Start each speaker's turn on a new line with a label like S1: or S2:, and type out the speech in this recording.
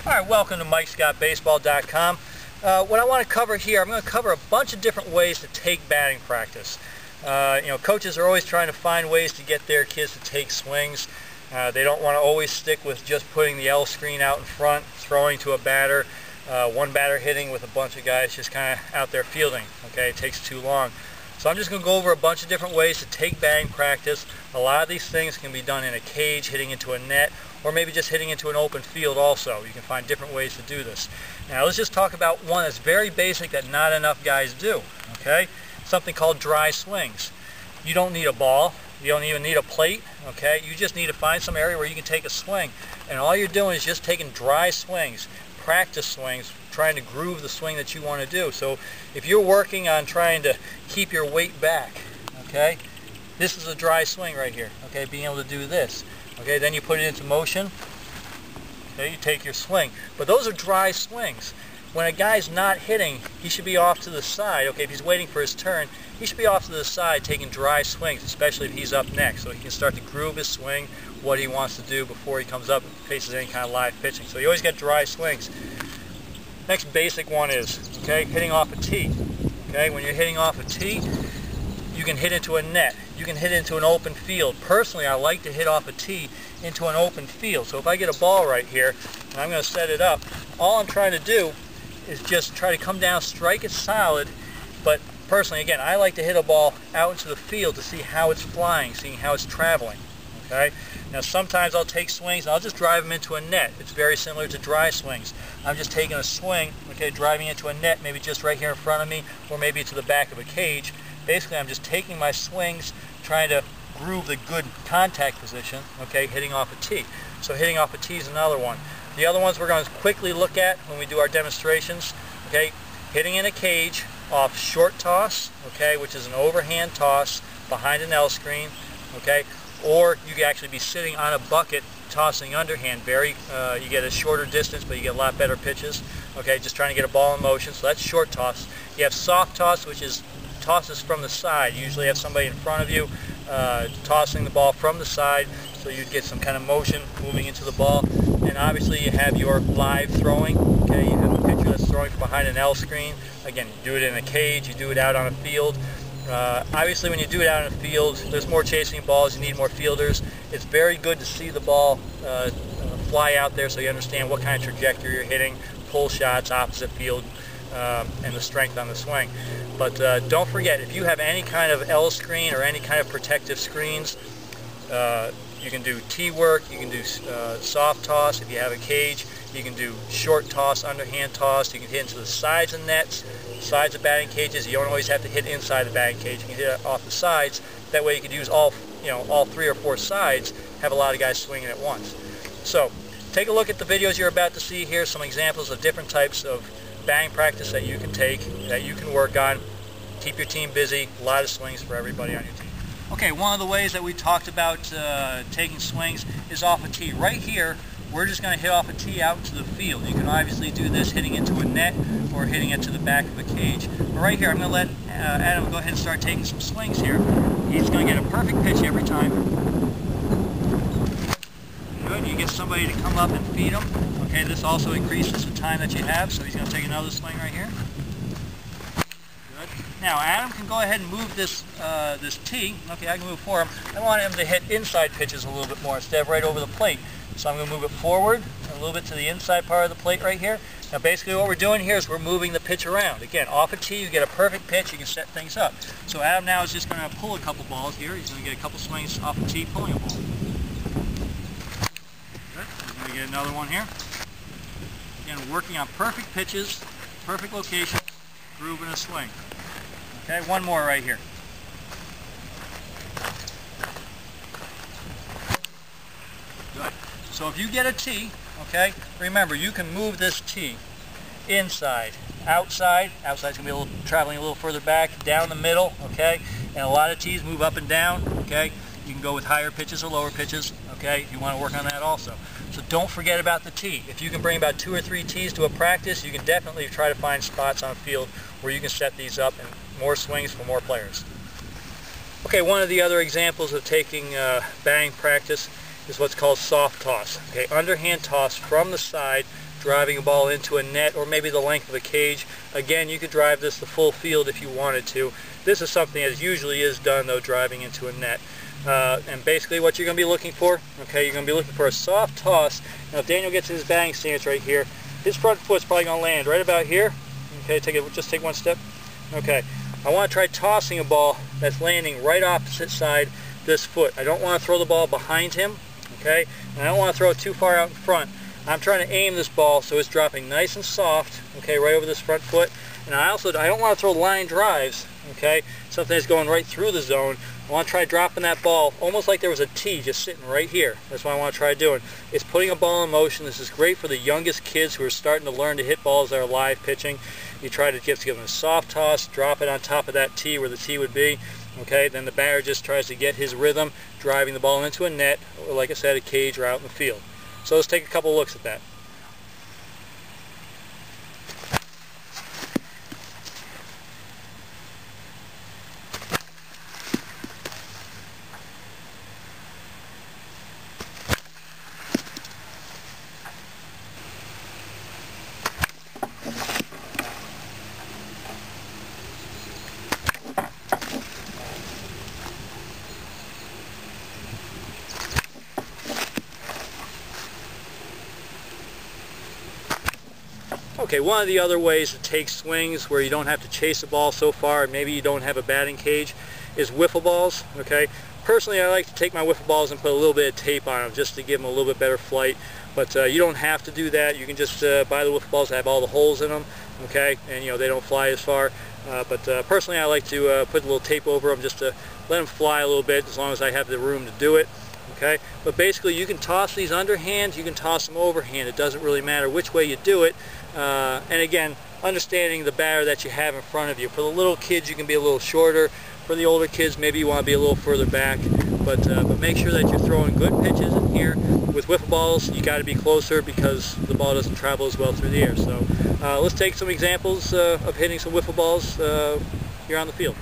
S1: Alright, welcome to mikescottbaseball.com. What I want to cover here, I'm going to cover a bunch of different ways to take batting practice. Coaches are always trying to find ways to get their kids to take swings. They don't want to always stick with just putting the L screen out in front, throwing to a batter, one batter hitting with a bunch of guys just kind of out there fielding. Okay, it takes too long. So I'm just going to go over a bunch of different ways to take batting practice. A lot of these things can be done in a cage, hitting into a net, or maybe just hitting into an open field also. You can find different ways to do this. Now let's just talk about one that's very basic that not enough guys do. Okay, something called dry swings. You don't need a ball. You don't even need a plate. Okay, you just need to find some area where you can take a swing. And all you're doing is just taking dry swings, practice swings, trying to groove the swing that you want to do. So if you're working on trying to keep your weight back, okay, this is a dry swing right here. Okay, being able to do this. Okay, then you put it into motion. Okay, you take your swing. But those are dry swings. When a guy's not hitting, he should be off to the side. Okay, if he's waiting for his turn, he should be off to the side taking dry swings, especially if he's up next, so he can start to groove his swing, what he wants to do before he comes up and faces any kind of live pitching. So you always get dry swings. Next basic one is, okay, hitting off a tee. Okay, when you're hitting off a tee, you can hit into a net. You can hit into an open field. Personally, I like to hit off a tee into an open field. So if I get a ball right here, and I'm going to set it up, all I'm trying to do is just try to come down, strike it solid. But personally, again, I like to hit a ball out into the field to see how it's flying, seeing how it's traveling. Okay. Now sometimes I'll take swings and I'll just drive them into a net. It's very similar to dry swings. I'm just taking a swing, okay, driving into a net, maybe just right here in front of me, or maybe to the back of a cage. Basically, I'm just taking my swings, trying to groove the good contact position, okay, hitting off a tee. So hitting off a tee is another one. The other ones we're going to quickly look at when we do our demonstrations, okay, hitting in a cage off short toss, okay, which is an overhand toss behind an L screen, okay, or you can actually be sitting on a bucket tossing underhand. You get a shorter distance, but you get a lot better pitches. Okay, just trying to get a ball in motion. So that's short toss. You have soft toss, which is tosses from the side. You usually have somebody in front of you tossing the ball from the side, so you'd get some kind of motion moving into the ball. And obviously you have your live throwing. Okay, you have a pitcher that's throwing from behind an L screen. Again, you do it in a cage, you do it out on a field. Obviously when you do it out in the field, there's more chasing balls, you need more fielders. It's very good to see the ball fly out there so you understand what kind of trajectory you're hitting, pull shots, opposite field, and the strength on the swing. But don't forget, if you have any kind of L screen or any kind of protective screens, you can do tee work, you can do soft toss. If you have a cage, you can do short toss, underhand toss. You can hit into the sides of nets, sides of batting cages. You don't always have to hit inside the batting cage. You can hit it off the sides. That way you could use all 3 or 4 sides, have a lot of guys swinging at once. So take a look at the videos you're about to see here, some examples of different types of batting practice that you can take, that you can work on. Keep your team busy, a lot of swings for everybody on your team. Okay, one of the ways that we talked about taking swings is off a tee. Right here, we're just going to hit off a tee out into the field. You can obviously do this hitting into a net or hitting it to the back of a cage. But right here, I'm going to let Adam go ahead and start taking some swings here. He's going to get a perfect pitch every time. Good, you get somebody to come up and feed him. Okay, this also increases the time that you have, so he's going to take another swing right here. Good. Now Adam can go ahead and move this this tee. Okay, I can move for him. I want him to hit inside pitches a little bit more instead of right over the plate. So I'm going to move it forward a little bit to the inside part of the plate right here. Now basically what we're doing here is we're moving the pitch around. Again, off a tee you get a perfect pitch, you can set things up. So Adam now is just going to pull a couple balls here. He's going to get a couple swings off the tee pulling a ball. Good. He's going to get another one here. Again, working on perfect pitches, perfect locations, grooving a swing. Okay, one more right here. Good. So if you get a tee, okay, remember you can move this tee inside, outside. Outside's going to be traveling a little further back, down the middle, okay, and a lot of tees move up and down, okay. You can go with higher pitches or lower pitches, okay, if you want to work on that also. So don't forget about the tee. If you can bring about 2 or 3 tees to a practice, you can definitely try to find spots on field where you can set these up and more swings for more players. Okay, one of the other examples of taking batting practice is what's called soft toss. Okay, underhand toss from the side, driving a ball into a net or maybe the length of a cage. Again, you could drive this the full field if you wanted to. This is something that usually is done though, driving into a net. And basically what you're going to be looking for, okay, you're going to be looking for a soft toss. Now if Daniel gets his batting stance right here, his front foot's probably going to land right about here. Okay, just take one step. Okay, I want to try tossing a ball that's landing right opposite side this foot. I don't want to throw the ball behind him, okay, and I don't want to throw it too far out in front. I'm trying to aim this ball so it's dropping nice and soft, okay, right over this front foot. And I don't want to throw line drives, okay, something that's going right through the zone. I want to try dropping that ball almost like there was a tee just sitting right here. That's what I want to try doing. It's putting a ball in motion. This is great for the youngest kids who are starting to learn to hit balls that are live pitching. You try to give them a soft toss, drop it on top of that tee where the tee would be. Okay, then the batter just tries to get his rhythm, driving the ball into a net, or like I said, a cage or out in the field. So let's take a couple looks at that. Okay, one of the other ways to take swings where you don't have to chase the ball so far and maybe you don't have a batting cage is wiffle balls. Okay, personally I like to take my wiffle balls and put a little bit of tape on them just to give them a little bit better flight, but you don't have to do that. You can just buy the wiffle balls that have all the holes in them, okay, and you know they don't fly as far, but personally I like to put a little tape over them just to let them fly a little bit as long as I have the room to do it. Okay, but basically you can toss these underhand, you can toss them overhand. It doesn't really matter which way you do it. And again, understanding the batter that you have in front of you. For the little kids, you can be a little shorter. For the older kids, maybe you want to be a little further back. But make sure that you're throwing good pitches in here. With wiffle balls, you got to be closer because the ball doesn't travel as well through the air. So let's take some examples of hitting some wiffle balls here on the field.